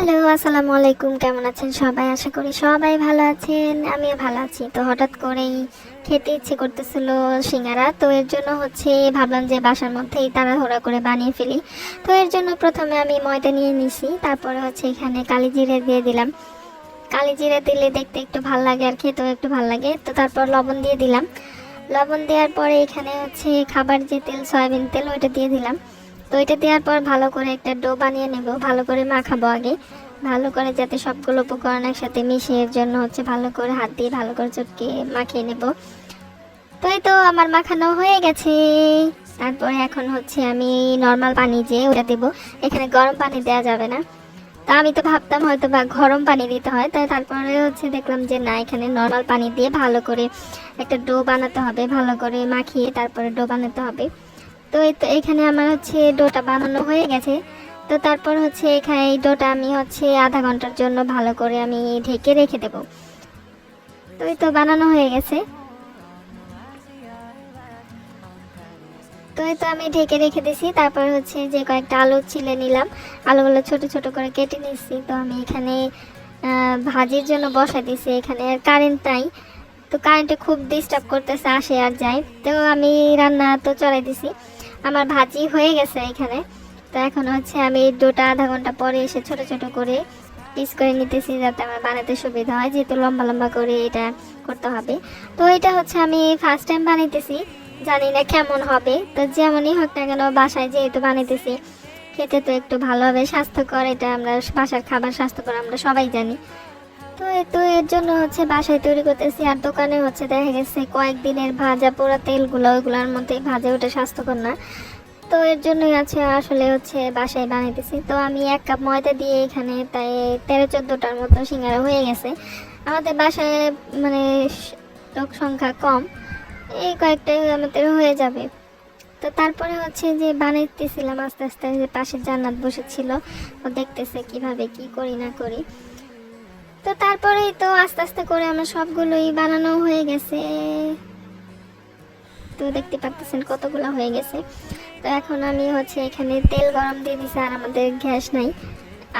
Hello, আসসালামু আলাইকুম। কেমন আছেন সবাই? আশা করি সবাই ভালো আছেন। আমিও ভালো আছি। তো হঠাৎ করেই খেতে ইচ্ছে করতেছিল সিঙ্গারা। তো এর জন্য ভাবলাম যে বাসার মধ্যেই তাড়াহুড়া করে বানিয়ে ফেলি। তো এর জন্য প্রথমে আমি ময়দা নিয়ে নিছি। তারপরে এখানে কালি জিরে দিয়ে দিলাম। কালি জিরে দিলে দেখতে একটু ভাল লাগে আর খেতেও একটু ভাল লাগে। তো তারপর লবণ দিয়ে দিলাম। লবণ দেওয়ার পরে এখানে খাবার যে তেল, সয়াবিন তেল, ওইটা দিয়ে দিলাম। তো এটা দেওয়ার পর ভালো করে একটা ডো বানিয়ে নেব। ভালো করে মাখাবো আগে, ভালো করে যাতে সবগুলো উপকরণ একসাথে মিশে। এর জন্য ভালো করে হাত দিয়ে ভালো করে চটকে মাখিয়ে নেব। তো এই তো আমার মাখানো হয়ে গেছে। তারপরে এখন আমি নর্মাল পানি যে ওটা দেবো। এখানে গরম পানি দেওয়া যাবে না। তা আমি তো ভাবতাম হয়তো বা গরম পানি দিতে হয়, তাই তারপরে দেখলাম যে না, এখানে নর্মাল পানি দিয়ে ভালো করে একটা ডো বানাতে হবে। ভালো করে মাখিয়ে তারপরে ডো বানাতে হবে। তো এই তো এখানে আমার ডোটা বানানো হয়ে গেছে। তো তারপর এখানে এই ডোটা আমি আধা ঘন্টার জন্য ভালো করে আমি ঢেকে রেখে দেব। তো এই তো বানানো হয়ে গেছে। তো এই তো আমি ঢেকে রেখে দিছি। তারপর যে কয়েকটা আলু ছিলে নিলাম, আলুগুলো ছোট ছোট করে কেটে নিচ্ছি। তো আমি এখানে ভাজির জন্য বসাই দিছি। এখানে আর কারেন্ট নাই, তো কারেন্টে খুব ডিস্টার্ব করতেছে, আসে আর যায়। তো আমি রান্না তো চড়াই দিছি। আমার ভাজি হয়ে গেছে এখানে। তো এখন আমি ডোটা আধা ঘন্টা পরে এসে ছোট ছোট করে পিস করে নিতেছি, যাতে আমার বানাতে সুবিধা হয়, যেহেতু লম্বা লম্বা করে এটা করতে হবে। তো এটা আমি ফার্স্ট টাইম বানাইতেছি, জানি না কেমন হবে। তো যেমনই হোক না কেন, বাসায় যেহেতু বানাইতেছি, খেতে তো একটু ভালো হবে, স্বাস্থ্যকর। এটা আমরা বাসার খাবার স্বাস্থ্যকর, আমরা সবাই জানি। তো এর জন্য বাসায় তৈরি করতেছি। আর দোকানে দেখা গেছে কয়েকদিনের ভাজা পোড়া তেলগুলো, ওইগুলোর মধ্যে ভাজে, ওটা স্বাস্থ্যকর না। তো এর জন্যই আসলে বাসায় বানাইতেছি। তো আমি 1 কাপ ময়দা দিয়ে এখানে তাই 13-14টার মতো সিঙ্গারা হয়ে গেছে। আমাদের বাসায় মানে লোক সংখ্যা কম, এই কয়েকটাই আমাদের হয়ে যাবে। তো তারপরে যে বানাইতেছিলাম আস্তে আস্তে, যে পাশে জান্নাত বসেছিল, ও দেখতেছে কিভাবে কি করি না করি। তো তারপরেই তো আস্তে আস্তে করে আমার সবগুলোই বানানো হয়ে গেছে। তো দেখতে পাচ্ছেন কতগুলো হয়ে গেছে। তো এখন আমি এখানে তেল গরম দিয়ে দিছি। আর আমাদের গ্যাস নাই,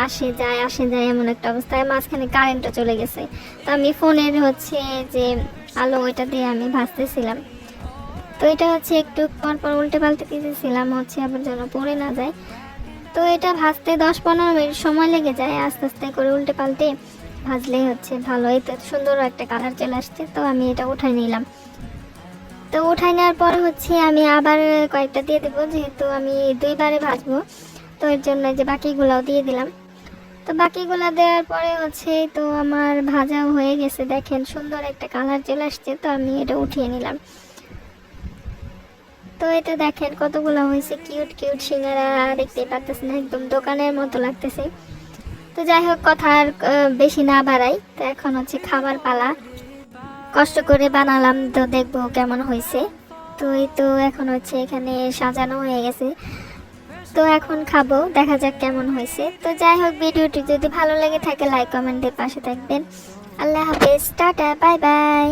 আসে যায় এমন একটা অবস্থায়। মাঝখানে কারেন্টও চলে গেছে। তো আমি ফোনের যে আলো, ওইটা দিয়ে আমি ভাজতেছিলাম। তো এটা একটু পর পর উল্টে পাল্টে দিতেছিলাম, আবার যেন পড়ে না যায়। তো এটা ভাজতে 10-15 মিনিট সময় লেগে যায়, আস্তে আস্তে করে উল্টে পাল্টে ভাজলেই ভালোই। তো সুন্দর একটা কালার চলে আসছে। তো আমি এটা উঠাই নিলাম। তো উঠাই নেওয়ার পর আমি আবার কয়েকটা দিয়ে দেবো, যেহেতু আমি 2বারে ভাজবো। তো এর জন্য যে বাকিগুলাও দিয়ে দিলাম। তো বাকিগুলা দেওয়ার পরে তো আমার ভাজাও হয়ে গেছে। দেখেন সুন্দর একটা কালার চলে আসছে। তো আমি এটা উঠিয়ে নিলাম। তো এটা দেখেন কতগুলো হয়েছে, কিউট কিউট সিঙ্গারা। দেখতে পাচ্ছেন একদম দোকানের মতো লাগতেছে। তো যাই হোক, কথা আর বেশি না বাড়াই। তো এখন খাবার পালা। কষ্ট করে বানালাম, তো দেখবো কেমন হয়েছে। তো এই তো এখন এখানে সাজানো হয়ে গেছে। তো এখন খাবো, দেখা যাক কেমন হয়েছে। তো যাই হোক, ভিডিওটি যদি ভালো লেগে থাকে লাইক কমেন্টের পাশে থাকবেন। আল্লাহ হাফেজ, টাটা, বাই বাই।